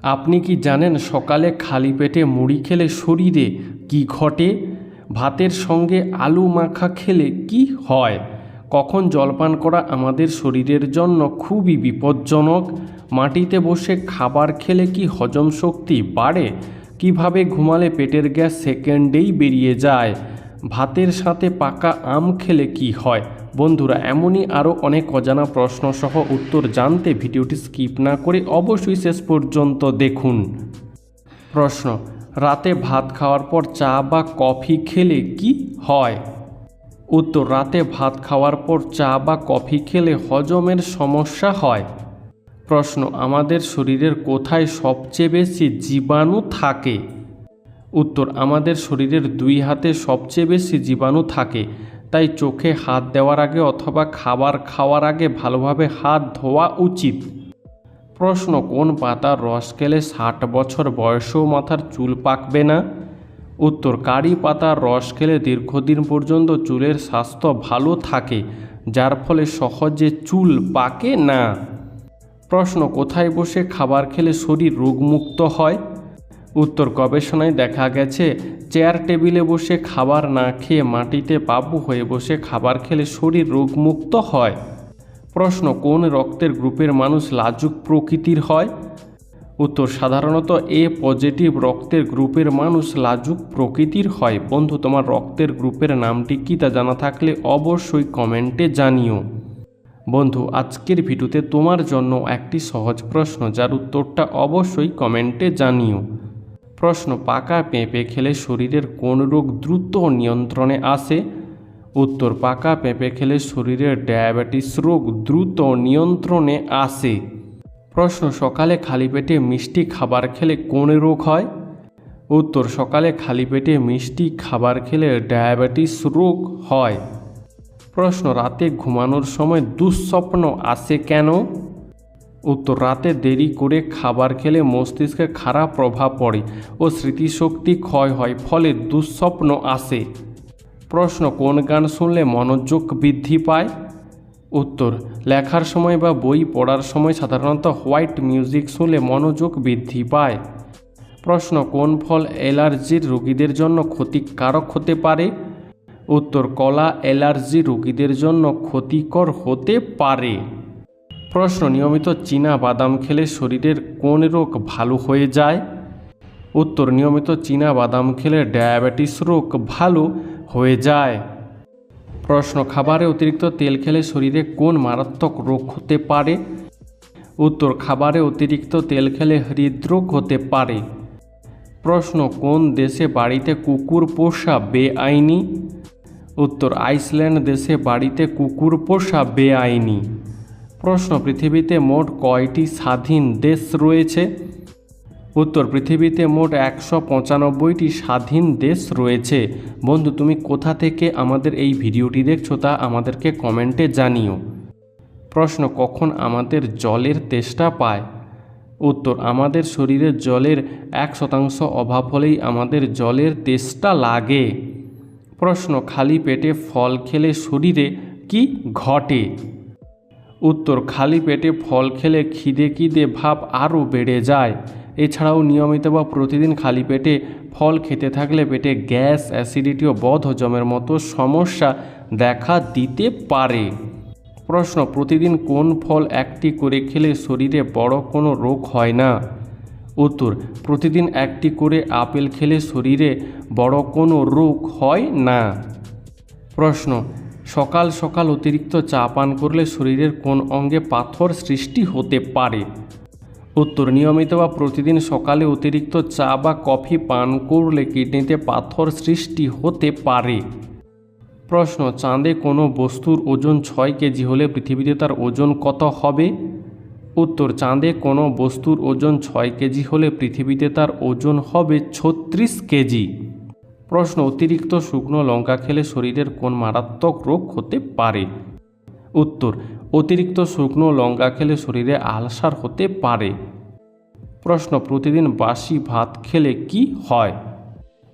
আপনি কি জানেন সকালে খালি পেটে মুড়ি খেলে শরীরে কি ঘটে? ভাতের সঙ্গে আলু মাখা খেলে কি হয়? কখন জলপান করা আমাদের শরীরের জন্য খুবই বিপজ্জনক? মাটিতে বসে খাবার খেলে কি হজম শক্তি বাড়ে? কিভাবে ঘুমালে পেটের গ্যাস সেকেন্ডেই বেরিয়ে যায়? ভাতের সাথে পাকা আম খেলে কি হয়? বন্ধুরা, এমনই আরও অনেক অজানা প্রশ্ন সহ উত্তর জানতে ভিডিওটি স্কিপ না করে অবশ্যই শেষ পর্যন্ত দেখুন। প্রশ্ন: রাতে ভাত খাওয়ার পর চা বা কফি খেলে কি হয়? উত্তর: রাতে ভাত খাওয়ার পর চা বা কফি খেলে হজমের সমস্যা হয়। প্রশ্ন: আমাদের শরীরের কোথায় সবচেয়ে বেশি জীবাণু থাকে? উত্তর: আমাদের শরীরের 2 হাতে সবচেয়ে বেশি জীবাণু থাকে, তাই চোখে হাত দেওয়ার আগে অথবা খাবার খাওয়ার আগে ভালোভাবে হাত ধোয়া উচিত। প্রশ্ন: কোন পাতার রস খেলে 60 বছর বয়সেও মাথার চুল পাকবে না? উত্তর: কারি পাতার রস খেলে দীর্ঘদিন পর্যন্ত চুলের স্বাস্থ্য ভালো থাকে, যার ফলে সহজে চুল পাকে না। প্রশ্ন: কোথায় বসে খাবার খেলে শরীর রোগমুক্ত হয়? উত্তর: গবেষণায় দেখা গেছে চেয়ার টেবিলে বসে খাবার না খেয়ে মাটিতে বাবু হয়ে বসে খাবার খেলে শরীর রোগমুক্ত হয়। প্রশ্ন: কোন রক্তের গ্রুপের মানুষ লাজুক প্রকৃতির হয়? উত্তর: সাধারণত এ পজিটিভ রক্তের গ্রুপের মানুষ লাজুক প্রকৃতির হয়। বন্ধু, তোমার রক্তের গ্রুপের নামটি কী তা জানা থাকলে অবশ্যই কমেন্টে জানিও। বন্ধু, আজকের ভিডিওতে তোমার জন্য একটি সহজ প্রশ্ন, যার উত্তরটা অবশ্যই কমেন্টে জানিও। প্রশ্ন: পাকা পেঁপে খেলে শরীরের কোন রোগ দ্রুত নিয়ন্ত্রণে আসে? উত্তর: পাকা পেঁপে খেলে শরীরের ডায়াবেটিস রোগ দ্রুত নিয়ন্ত্রণে আসে। প্রশ্ন: সকালে খালি পেটে মিষ্টি খাবার খেলে কোন রোগ হয়? উত্তর: সকালে খালি পেটে মিষ্টি খাবার খেলে ডায়াবেটিস রোগ হয়। প্রশ্ন: রাতে ঘুমানোর সময় দুঃস্বপ্ন আসে কেন? উত্তর: রাতে দেরি করে খাবার খেলে মস্তিষ্কে খারাপ প্রভাব পড়ে ও স্মৃতিশক্তি ক্ষয় হয়, ফলে দুঃস্বপ্ন আসে। প্রশ্ন: কোন গান শুনলে মনোযোগ বৃদ্ধি পায়? উত্তর: লেখার সময় বা বই পড়ার সময় সাধারণত হোয়াইট মিউজিক শুনলে মনোযোগ বৃদ্ধি পায়। প্রশ্ন: কোন ফল অ্যালার্জির রোগীদের জন্য ক্ষতিকারক হতে পারে? উত্তর: কলা অ্যালার্জি রোগীদের জন্য ক্ষতিকর হতে পারে। প্রশ্ন: নিয়মিত চীনা বাদাম খেলে শরীরের কোন রোগ ভালো হয়ে যায়? উত্তর: নিয়মিত চীনা বাদাম খেলে ডায়াবেটিস রোগ ভালো হয়ে যায়। প্রশ্ন: খাবারে অতিরিক্ত তেল খেলে শরীরে কোন মারাত্মক রোগ হতে পারে? উত্তর: খাবারে অতিরিক্ত তেল খেলে হৃদরোগ হতে পারে। প্রশ্ন: কোন দেশে বাড়িতে কুকুর পোষা বেআইনি? উত্তর: আইসল্যান্ড দেশে বাড়িতে কুকুর পোষা বেআইনি। প্রশ্ন: পৃথিবীতে মোট কয়টি স্বাধীন দেশ রয়েছে? উত্তর: পৃথিবীতে মোট 195টি স্বাধীন দেশ রয়েছে। বন্ধু, তুমি কোথা থেকে আমাদের এই ভিডিওটি দেখছো তা আমাদেরকে কমেন্টে জানিও। প্রশ্ন: কখন আমাদের জলের তেষ্টা পায়? উত্তর: আমাদের শরীরে জলের 1% অভাব হলেই আমাদের জলের তেষ্টা লাগে। প্রশ্ন: খালি পেটে ফল খেলে শরীরে কি ঘটে? উত্তর: খালি পেটে ফল খেলে খিদে ভাব আরও বেড়ে যায়। এছাড়াও নিয়মিত বা প্রতিদিন খালি পেটে ফল খেতে থাকলে পেটে গ্যাস, অ্যাসিডিটি ও বদহজমের মতো সমস্যা দেখা দিতে পারে। প্রশ্ন: প্রতিদিন কোন ফল একটি করে খেলে শরীরে বড় কোনো রোগ হয় না? উত্তর: প্রতিদিন একটি করে আপেল খেলে শরীরে বড় কোনো রোগ হয় না। প্রশ্ন: সকাল সকাল অতিরিক্ত চা পান করলে শরীরের কোন অঙ্গে পাথর সৃষ্টি হতে পারে? উত্তর: নিয়মিত বা প্রতিদিন সকালে অতিরিক্ত চা বা কফি পান করলে কিডনিতে পাথর সৃষ্টি হতে পারে। প্রশ্ন: চাঁদে কোনো বস্তুর ওজন 6 কেজি হলে পৃথিবীতে তার ওজন কত হবে? উত্তর: চাঁদে কোনো বস্তুর ওজন 6 কেজি হলে পৃথিবীতে তার ওজন হবে 36 কেজি। প্রশ্ন: অতিরিক্ত শুকনো লঙ্কা খেলে শরীরের কোন মারাত্মক রোগ হতে পারে? উত্তর: অতিরিক্ত শুকনো লঙ্কা খেলে শরীরে আলসার হতে পারে। প্রশ্ন: প্রতিদিন বাসি ভাত খেলে কি হয়?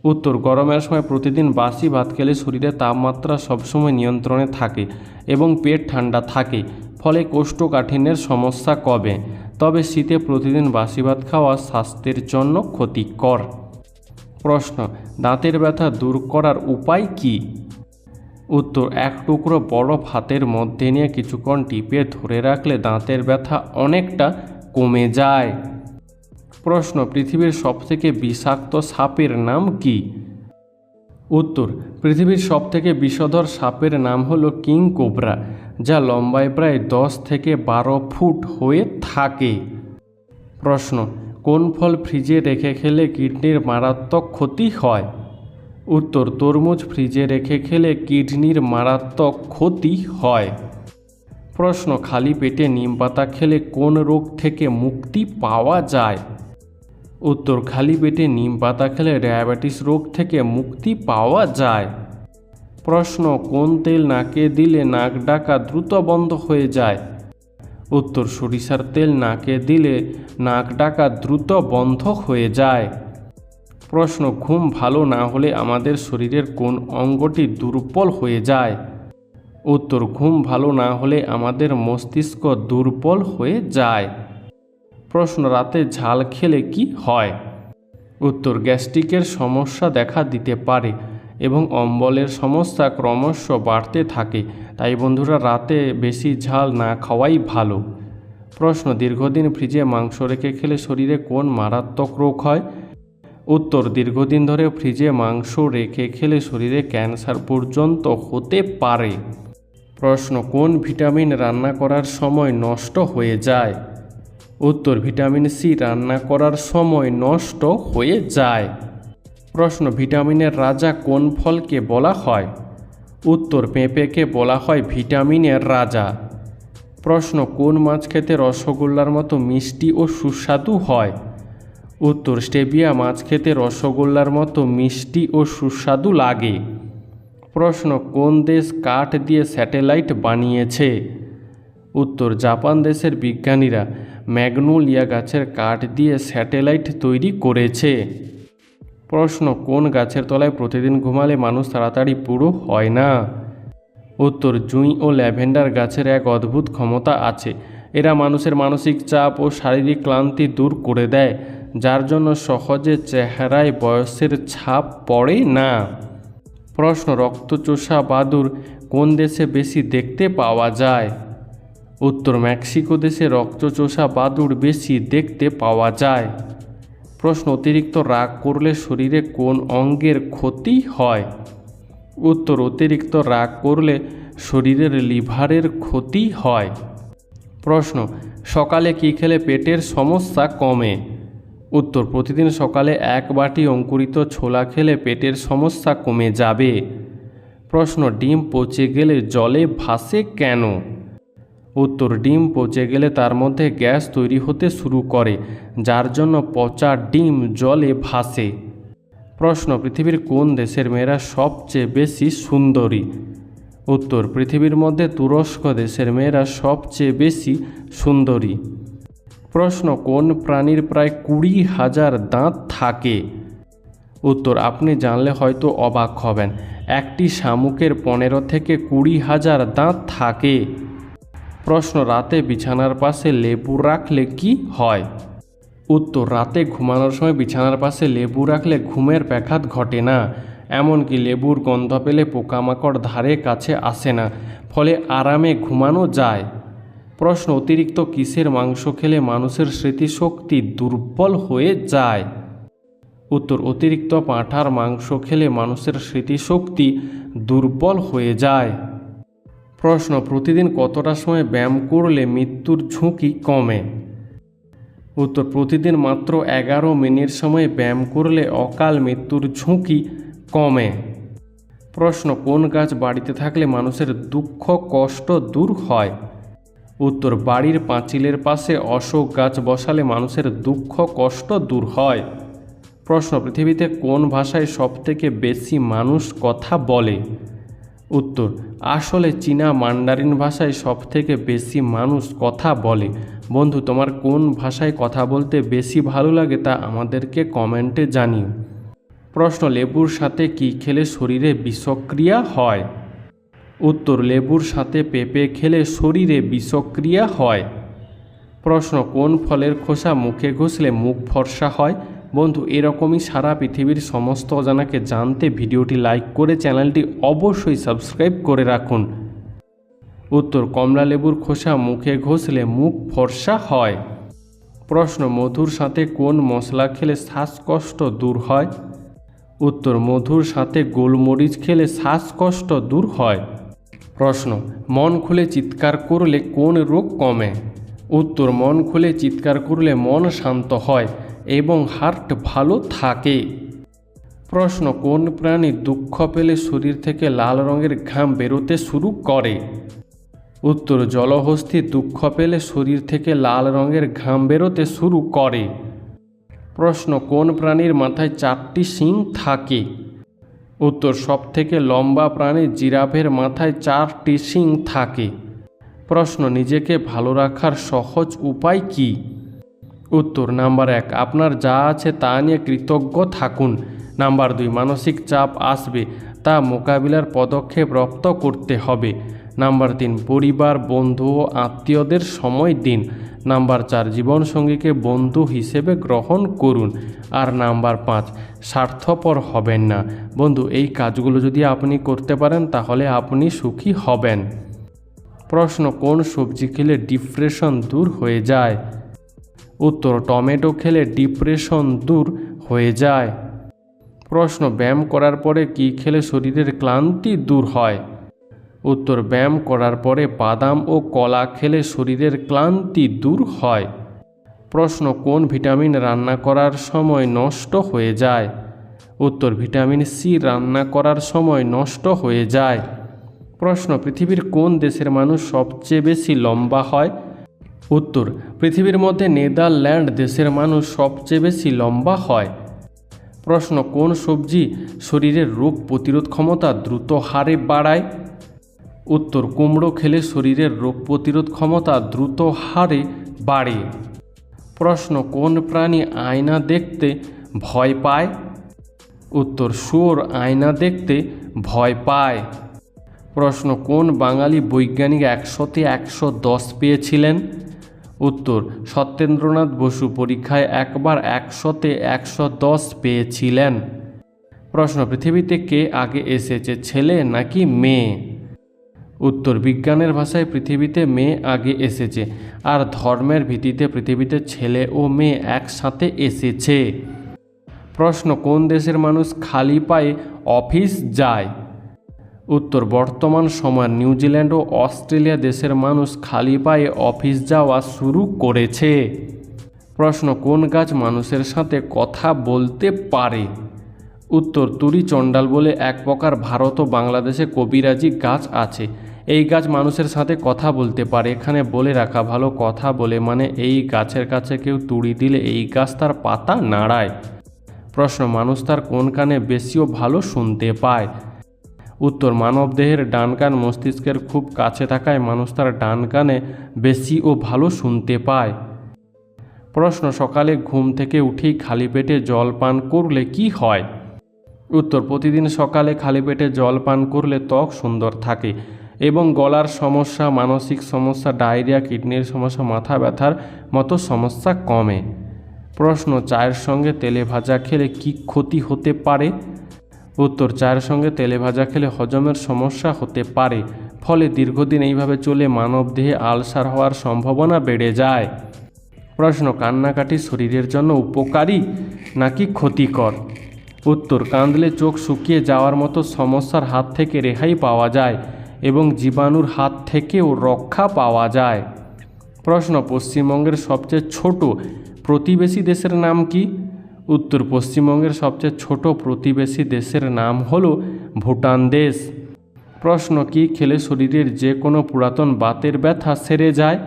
উত্তর: গরমের সময় প্রতিদিন বাসি ভাত খেলে শরীরে তাপমাত্রা সবসময় নিয়ন্ত্রণে থাকে এবং পেট ঠান্ডা থাকে, ফলে কোষ্ঠকাঠিন্যের সমস্যা কমে। তবে শীতে প্রতিদিন বাসি ভাত খাওয়া স্বাস্থ্যের জন্য ক্ষতিকর। প্রশ্ন, দাঁতের ব্যথা দূর করার উপায় কি? উত্তর, এক টুকরো বরফ হাতের মধ্যে নিয়ে কিছুক্ষণ টিপে ধরে রাখলে দাঁতের ব্যথা অনেকটা কমে যায়। প্রশ্ন, পৃথিবীর সবথেকে বিষাক্ত সাপের নাম কি? উত্তর, পৃথিবীর সবথেকে বিষধর সাপের নাম হলো কিং কোবরা, যা লম্বায় প্রায় 10 থেকে 12 ফুট হয়ে থাকে। প্রশ্ন, কোন ফল ফ্রিজে রেখে খেলে কিডনির মারাত্মক ক্ষতি হয়? উত্তর, তরমুজ ফ্রিজে রেখে খেলে কিডনির মারাত্মক ক্ষতি হয়। প্রশ্ন, খালি পেটে নিম পাতা খেলে কোন রোগ থেকে মুক্তি পাওয়া যায়? উত্তর, খালি পেটে নিম পাতা খেলে ডায়াবেটিস রোগ থেকে মুক্তি পাওয়া যায়। প্রশ্ন, কোন তেল নাকে দিলে নাক ডাকা দ্রুত বন্ধ হয়ে যায়? উত্তর, সরিষার তেল নাকে দিলে নাক ডাকা দ্রুত বন্ধ হয়ে যায়। প্রশ্ন, ঘুম ভালো না হলে আমাদের শরীরের কোন অঙ্গটি দুর্বল হয়ে যায়? উত্তর, ঘুম ভালো না হলে আমাদের মস্তিষ্ক দুর্বল হয়ে যায়। প্রশ্ন, রাতে ঝাল খেলে কি হয়? উত্তর, গ্যাস্ট্রিকের সমস্যা দেখা দিতে পারে এবং অম্বলের সমস্যা ক্রমশ বাড়তে থাকে, তাই বন্ধুরা রাতে বেশি ঝাল না খাওয়াই ভালো। প্রশ্ন, দীর্ঘদিন ফ্রিজে মাংস রেখে খেলে শরীরে কোন মারাত্মক রোগ হয়? উত্তর, দীর্ঘদিন ধরে ফ্রিজে মাংস রেখে খেলে শরীরে ক্যান্সার পর্যন্ত হতে পারে। প্রশ্ন, কোন ভিটামিন রান্না করার সময় নষ্ট হয়ে যায়? উত্তর, ভিটামিন সি রান্না করার সময় নষ্ট হয়ে যায়। প্রশ্ন, ভিটামিনের রাজা কোন ফলকে বলা হয়? উত্তর, পেঁপেকে বলা হয় ভিটামিনের রাজা। প্রশ্ন, কোন মাছ খেতে রসগোল্লার মতো মিষ্টি ও সুস্বাদু হয়? উত্তর, স্টেভিয়া মাছ খেতে রসগোল্লার মতো মিষ্টি ও সুস্বাদু লাগে। প্রশ্ন, কোন দেশ কাঠ দিয়ে স্যাটেলাইট বানিয়েছে? উত্তর, জাপান দেশের বিজ্ঞানীরা ম্যাগনোলিয়া গাছের কাঠ দিয়ে স্যাটেলাইট তৈরি করেছে। প্রশ্ন, কোন গাছের তলায় প্রতিদিন ঘুমালে মানুষ তাড়াতাড়ি বুড়ো হয় না? উত্তর, জুঁই ও ল্যাভেন্ডার গাছের এক অদ্ভুত ক্ষমতা আছে। এরা মানুষের মানসিক চাপ ও শারীরিক ক্লান্তি দূর করে দেয়, যার জন্য সহজে চেহারায় বয়সের ছাপ পড়ে না। প্রশ্ন, রক্তচোষা বাদুড় কোন দেশে বেশি দেখতে পাওয়া যায়? উত্তর, মেক্সিকো দেশে রক্তচোষা বাদুড় বেশি দেখতে পাওয়া যায়। প্রশ্ন, অতিরিক্ত রাগ করলে শরীরে কোন অঙ্গের ক্ষতি হয়? উত্তর, অতিরিক্ত রাগ করলে শরীরের লিভারের ক্ষতি হয়। প্রশ্ন, সকালে কী খেলে পেটের সমস্যা কমে? উত্তর, প্রতিদিন সকালে 1 বাটি অঙ্কুরিত ছোলা খেলে পেটের সমস্যা কমে যাবে। প্রশ্ন, ডিম পচে গেলে জলে ভাসে কেন? উত্তর, ডিম পচে গেলে তার মধ্যে গ্যাস তৈরি হতে শুরু করে, যার জন্য পচা ডিম জলে ভাসে। প্রশ্ন, পৃথিবীর কোন দেশের মেয়েরা সবচেয়ে বেশি সুন্দরী? উত্তর, পৃথিবীর মধ্যে তুরস্ক দেশের মেয়েরা সবচেয়ে বেশি সুন্দরী। প্রশ্ন, কোন প্রাণীর প্রায় 20,000 দাঁত থাকে? উত্তর, আপনি জানলে হয়তো অবাক হবেন, একটি শামুকের 15 থেকে 20,000 দাঁত থাকে। প্রশ্ন, রাতে বিছানার পাশে লেবু রাখলে কি হয়? উত্তর, রাতে ঘুমানোর সময় বিছানার পাশে লেবু রাখলে ঘুমের ব্যাঘাত ঘটে না, এমনকি লেবুর গন্ধ পেলে পোকামাকড় ধারে কাছে আসে না, ফলে আরামে ঘুমানো যায়। প্রশ্ন, অতিরিক্ত কিসের মাংস খেলে মানুষের স্মৃতিশক্তি দুর্বল হয়ে যায়? উত্তর, অতিরিক্ত পাঁঠার মাংস খেলে মানুষের স্মৃতিশক্তি দুর্বল হয়ে যায়। প্রশ্ন, প্রতিদিন কতটা সময় ব্যায়াম করলে মৃত্যুর ঝুঁকি কমে? উত্তর, প্রতিদিন মাত্র 11 মিনিট সময় ব্যায়াম করলে অকাল মৃত্যুর ঝুঁকি কমে। প্রশ্ন, কোন গাছ বাড়িতে থাকলে মানুষের দুঃখ কষ্ট দূর হয়? উত্তর, বাড়ির পাঁচিলের পাশে অশোক গাছ বসালে মানুষের দুঃখ কষ্ট দূর হয়। প্রশ্ন, পৃথিবীতে কোন ভাষায় সবথেকে বেশি মানুষ কথা বলে? উত্তর, আসলে চীনা মান্ডারিন ভাষায় সবথেকে বেশি মানুষ কথা বলে। বন্ধু, তোমার কোন ভাষায় কথা বলতে বেশি ভালো লাগে তা আমাদেরকে কমেন্টে জানিও। প্রশ্ন, লেবুর সাথে কি খেলে শরীরে বিষক্রিয়া হয়? উত্তর, লেবুর সাথে পেঁপে খেলে শরীরে বিষক্রিয়া হয়। প্রশ্ন, কোন ফলের খোসা মুখে ঘষলে মুখ ফর্সা হয়? বন্ধু, এরকমই সারা পৃথিবীর সমস্ত অজানাকে জানতে ভিডিওটি লাইক করে চ্যানেলটি অবশ্যই সাবস্ক্রাইব করে রাখুন। উত্তর, কমলা লেবুর খোসা মুখে ঘষলে মুখ ফর্সা হয়। প্রশ্ন, মধুর সাথে কোন মশলা খেলে শ্বাসকষ্ট দূর হয়? উত্তর, মধুর সাথে গোলমরিচ খেলে শ্বাসকষ্ট দূর হয়। প্রশ্ন, মন খুলে চিৎকার করলে কোন রোগ কমে? উত্তর, মন খুলে চিৎকার করলে মন শান্ত হয় এবং হার্ট ভালো থাকে। প্রশ্ন, কোন প্রাণী দুঃখ পেলে শরীর থেকে লাল রঙের ঘাম বেরোতে শুরু করে? উত্তর, জলহস্তী দুঃখ পেলে শরীর থেকে লাল রঙের ঘাম বেরোতে শুরু করে। প্রশ্ন, কোন প্রাণীর মাথায় 4টি শিং থাকে? উত্তর, সবথেকে লম্বা প্রাণী জিরাফের মাথায় 4টি শিং থাকে। প্রশ্ন, নিজেকে ভালো রাখার সহজ উপায় কি? উত্তর, নাম্বার 1, আপনার যা আছে তা নিয়ে কৃতজ্ঞ থাকুন। নাম্বার 2, মানসিক চাপ আসবে, তা মোকাবিলার পদক্ষেপ রপ্ত করতে হবে। নাম্বার 3, পরিবার, বন্ধু ও আত্মীয়দের সময় দিন। নাম্বার 4, জীবনসঙ্গীকে বন্ধু হিসেবে গ্রহণ করুন। আর নাম্বার 5, স্বার্থপর হবেন না। বন্ধু, এই কাজগুলো যদি আপনি করতে পারেন তাহলে আপনি সুখী হবেন। প্রশ্ন, কোন সবজি খেলে ডিপ্রেশন দূর হয়ে যায়? উত্তর, টমেটো খেলে ডিপ্রেশন দূর হয়ে যায়। প্রশ্ন, ব্যায়াম করার পরে কি খেলে শরীরের ক্লান্তি দূর হয়? উত্তর, ব্যায়াম করার পরে বাদাম ও কলা খেলে শরীরের ক্লান্তি দূর হয়। প্রশ্ন, কোন ভিটামিন রান্না করার সময় নষ্ট হয়ে যায়? উত্তর, ভিটামিন সি রান্না করার সময় নষ্ট হয়ে যায়। প্রশ্ন, পৃথিবীর কোন দেশের মানুষ সবচেয়ে বেশি লম্বা হয়? উত্তর, পৃথিবীর মধ্যে নেদারল্যান্ড দেশের মানুষ সবচেয়ে বেশি লম্বা হয়। প্রশ্ন, কোন সবজি শরীরের রোগ প্রতিরোধ ক্ষমতা দ্রুত হারে বাড়ায়? উত্তর, কুমড়ো খেলে শরীরের রোগ প্রতিরোধ ক্ষমতা দ্রুত হারে বাড়ে। প্রশ্ন, কোন প্রাণী আয়না দেখতে ভয় পায়? উত্তর, শুয়োর আয়না দেখতে ভয় পায়। প্রশ্ন, কোন বাঙালি বৈজ্ঞানিক 100-তে 110 পেয়েছিলেন? উত্তর, সত্যেন্দ্রনাথ বসু পরীক্ষায় একবার 100-তে 110 পেয়েছিলেন। প্রশ্ন, পৃথিবীতে কে আগে এসেছে, ছেলে নাকি মেয়ে? উত্তর, বিজ্ঞানের ভাষায় পৃথিবীতে মেয়ে আগে এসেছে, আর ধর্মের ভিত্তিতে পৃথিবীতে ছেলে ও মেয়ে একসাথে এসেছে। প্রশ্ন, কোন দেশের মানুষ খালি পায়ে অফিস যায়? উত্তর, বর্তমান সময়ে নিউজিল্যান্ড ও অস্ট্রেলিয়া দেশের মানুষ খালি পায়ে অফিস যাওয়া শুরু করেছে। প্রশ্ন, কোন গাছ মানুষের সাথে কথা বলতে পারে? উত্তর, তুরি চণ্ডাল বলে এক প্রকার ভারত ও বাংলাদেশে কবিরাজি গাছ আছে। এই গাছ মানুষের সাথে কথা বলতে পারে। এখানে বলে রাখা ভালো, কথা বলে মানে এই গাছের কাছে কেউ তুড়ি দিলে এই গাছ তার পাতা নাড়ায়। প্রশ্ন, মানুষ তার কোন কানে বেশি ও ভালো শুনতে পায়? উত্তর, মানবদেহের ডান কান মস্তিষ্কের খুব কাছে থাকায় মানুষ তার ডান কানে বেশি ও ভালো শুনতে পায়। প্রশ্ন, সকালে ঘুম থেকে উঠেই খালি পেটে জল পান করলে কি হয়? উত্তর, প্রতিদিন সকালে খালি পেটে জল পান করলে ত্বক সুন্দর থাকে এবং গলার সমস্যা, মানসিক সমস্যা, ডায়রিয়া, কিডনির সমস্যা, মাথা ব্যথার মতো সমস্যা কমে। প্রশ্ন, চায়ের সঙ্গে তেলে ভাজা খেলে কি ক্ষতি হতে পারে? উত্তর, চায়ের সঙ্গে তেলে ভাজা খেলে হজমের সমস্যা হতে পারে, ফলে দীর্ঘদিন এইভাবে চলে মানবদেহে আলসার হওয়ার সম্ভাবনা বেড়ে যায়। প্রশ্ন, কান্নাকাটি শরীরের জন্য উপকারী নাকি ক্ষতিকর? উত্তর, কাঁদলে চোখ শুকিয়ে যাওয়ার মতো সমস্যার হাত থেকে রেহাই পাওয়া যায় এবং জীবাণুর হাত থেকেও রক্ষা পাওয়া যায়। প্রশ্ন, পশ্চিমবঙ্গের সবচেয়ে ছোট প্রতিবেশী দেশের নাম কি? উত্তর, পশ্চিমবঙ্গের সবচেয়ে ছোট প্রতিবেশী দেশের নাম হলো ভুটান দেশ। প্রশ্ন, কি খেলে শরীরের যে কোনো পুরাতন বাতের ব্যথা সেরে যায়?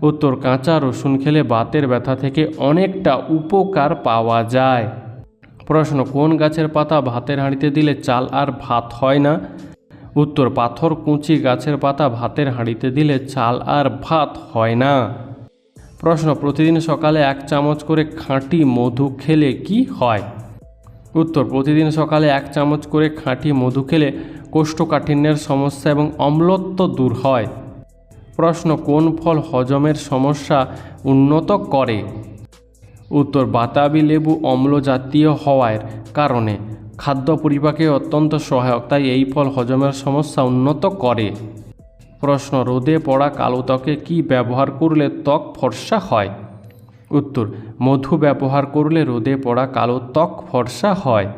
উত্তর, কাঁচা রসুন খেলে বাতের ব্যথা থেকে অনেকটা উপকার পাওয়া যায়। প্রশ্ন, কোন গাছের পাতা ভাতের হাঁড়িতে দিলে চাল আর ভাত হয় না? উত্তর, পাথরকুচি গাছের পাতা ভাতের হাঁড়িতে দিলে চাল আর ভাত হয় না। প্রশ্ন, প্রতিদিন সকালে 1 চামচ করে খাঁটি মধু খেলে কি হয়? উত্তর, প্রতিদিন সকালে 1 চামচ করে খাঁটি মধু খেলে কোষ্ঠকাঠিন্যের সমস্যা এবং অম্লত্ব দূর হয়। প্রশ্ন, কোন ফল হজমের সমস্যা উন্নত করে? উত্তর, বাতাবি লেবু অম্ল জাতীয় হওয়ার কারণে খাদ্য পরিপাকে অত্যন্ত সহায়ক, তাই এই ফল হজমের সমস্যা উন্নত করে। প্রশ্ন, রোদে পড়া কালো ত্বকে কী ব্যবহার করলে ত্বক ফর্সা হয়? উত্তর, মধু ব্যবহার করলে রোদে পড়া কালো ত্বক ফর্সা হয়।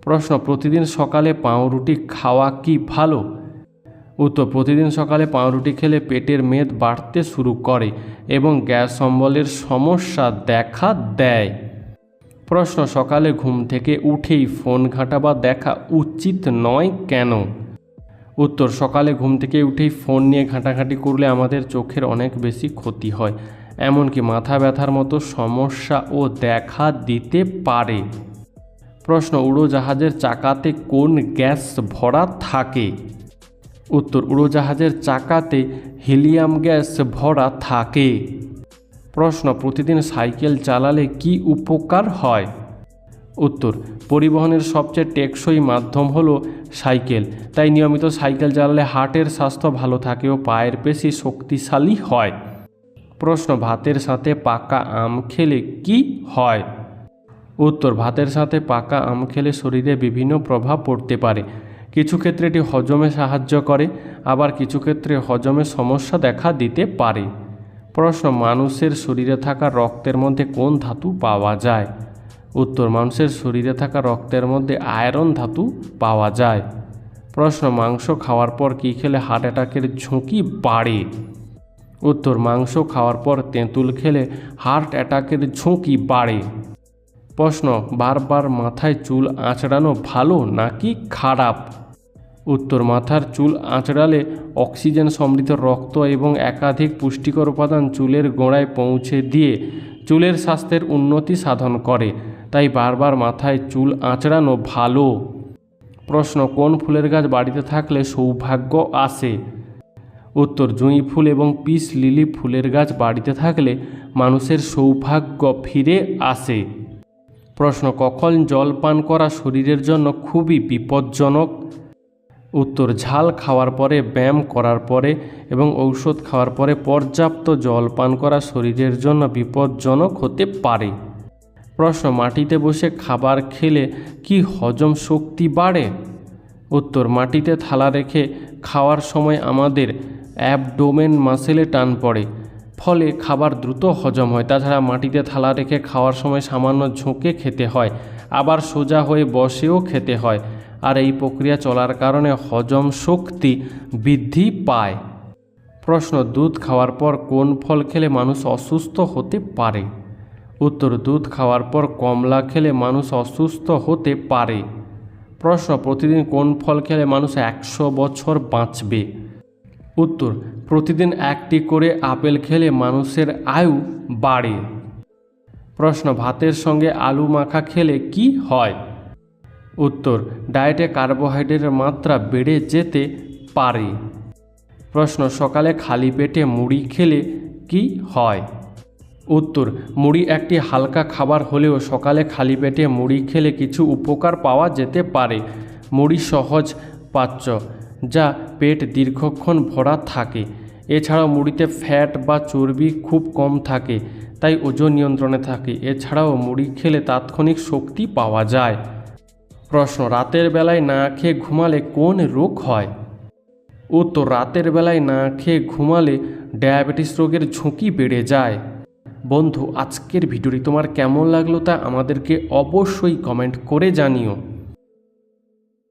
প্রশ্ন, প্রতিদিন সকালে পাউরুটি খাওয়া কি ভালো? উত্তর, প্রতিদিন সকালে পাউরুটি খেলে পেটের মেদ বাড়তে শুরু করে এবং গ্যাস অম্বলের সমস্যা দেখা দেয়। প্রশ্ন, সকালে ঘুম থেকে উঠেই ফোন ঘাঁটা বা দেখা উচিত নয় কেন? উত্তর, সকালে ঘুম থেকে উঠেই ফোন নিয়ে ঘাঁটাঘাঁটি করলে আমাদের চোখের অনেক বেশি ক্ষতি হয়, এমনকি মাথা ব্যথার মতো সমস্যাও দেখা দিতে পারে। প্রশ্ন, উড়োজাহাজের চাকাতে কোন গ্যাস ভরা থাকে? উত্তর, উড়োজাহাজের চাকাতে হিলিয়াম গ্যাস ভরা থাকে। প্রশ্ন, প্রতিদিন সাইকেল চালালে কি উপকার হয়? উত্তর, পরিবহনের সবচেয়ে টেকসই মাধ্যম হলো সাইকেল, তাই নিয়মিত সাইকেল চালালে হার্টের স্বাস্থ্য ভালো থাকে ও পায়ের পেশি শক্তিশালী হয়। প্রশ্ন, ভাতের সাথে পাকা আম খেলে কি হয়? উত্তর, ভাতের সাথে পাকা আম খেলে শরীরে বিভিন্ন প্রভাব পড়তে পারে। কিছু ক্ষেত্রে এটি হজমে সাহায্য করে, আবার কিছু ক্ষেত্রে হজমে সমস্যা দেখা দিতে পারে। প্রশ্ন, মানুষের শরীরে থাকা রক্তের মধ্যে কোন ধাতু পাওয়া যায়? উত্তর, মানুষের শরীরে থাকা রক্তের মধ্যে আয়রন ধাতু পাওয়া যায়। প্রশ্ন, মাংস খাওয়ার পর কী খেলে হার্ট অ্যাটাকের ঝুঁকি বাড়ে? উত্তর, মাংস খাওয়ার পর তেঁতুল খেলে হার্ট অ্যাটাকের ঝুঁকি বাড়ে। প্রশ্ন, বারবার মাথায় চুল আঁচড়ানো ভালো নাকি খারাপ? উত্তর, মাথার চুল আঁচড়ালে অক্সিজেন সমৃদ্ধ রক্ত এবং একাধিক পুষ্টিকর উপাদান চুলের গোড়ায় পৌঁছে দিয়ে চুলের স্বাস্থ্যের উন্নতি সাধন করে, তাই বারবার মাথায় চুল আঁচড়ানো ভালো। প্রশ্ন, কোন ফুলের গাছ বাড়িতে থাকলে সৌভাগ্য আসে? উত্তর, জুঁই ফুল এবং পিস লিলি ফুলের গাছ বাড়িতে থাকলে মানুষের সৌভাগ্য ফিরে আসে। প্রশ্ন, কখন জল পান করা শরীরের জন্য খুবই বিপজ্জনক? উত্তর, ঝাল খাওয়ার পরে, ব্যায়াম করার পরে এবং ঔষধ খাওয়ার পরে পর্যাপ্ত জল পান করা শরীরের জন্য বিপজ্জনক হতে পারে। প্রশ্ন, মাটিতে বসে খাবার খেলে কি হজম শক্তি বাড়ে? উত্তর, মাটিতে থালা রেখে খাওয়ার সময় আমাদের অ্যাবডোমেন মাসেলে টান পড়ে, ফলে খাবার দ্রুত হজম হয়। তাছাড়া মাটিতে থালা রেখে খাওয়ার সময় সামান্য ঝুঁকে খেতে হয়, আবার সোজা হয়ে বসেও খেতে হয়, আর এই প্রক্রিয়া চলার কারণে হজম শক্তি বৃদ্ধি পায়। প্রশ্ন, দুধ খাওয়ার পর কোন ফল খেলে মানুষ অসুস্থ হতে পারে? উত্তর, দুধ খাওয়ার পর কমলা খেলে মানুষ অসুস্থ হতে পারে। প্রশ্ন, প্রতিদিন কোন ফল খেলে মানুষ 100 বছর বাঁচবে? উত্তর, প্রতিদিন একটি করে আপেল খেলে মানুষের আয়ু বাড়ে। প্রশ্ন, ভাতের সঙ্গে আলু মাখা খেলে কি হয়? উত্তর, ডায়েটে কার্বোহাইড্রেটের মাত্রা বেড়ে যেতে পারে। প্রশ্ন, সকালে খালি পেটে মুড়ি খেলে কি হয়? উত্তর, মুড়ি একটি হালকা খাবার হলেও সকালে খালি পেটে মুড়ি খেলে কিছু উপকার পাওয়া যেতে পারে। মুড়ি সহজ পাচ্য, যা পেট দীর্ঘক্ষণ ভরা থাকে। এছাড়াও মুড়িতে ফ্যাট বা চর্বি খুব কম থাকে, তাই ওজন নিয়ন্ত্রণে থাকে। এছাড়াও মুড়ি খেলে তাৎক্ষণিক শক্তি পাওয়া যায়। প্রশ্ন, রাতের বেলায় না খেয়ে ঘুমালে কোন রোগ হয়? উত্তর, রাতের বেলায় না খেয়ে ঘুমালে ডায়াবেটিস রোগের ঝুঁকি বেড়ে যায়। বন্ধু, আজকের ভিডিওটি তোমার কেমন লাগলো তা আমাদেরকে অবশ্যই কমেন্ট করে জানিও।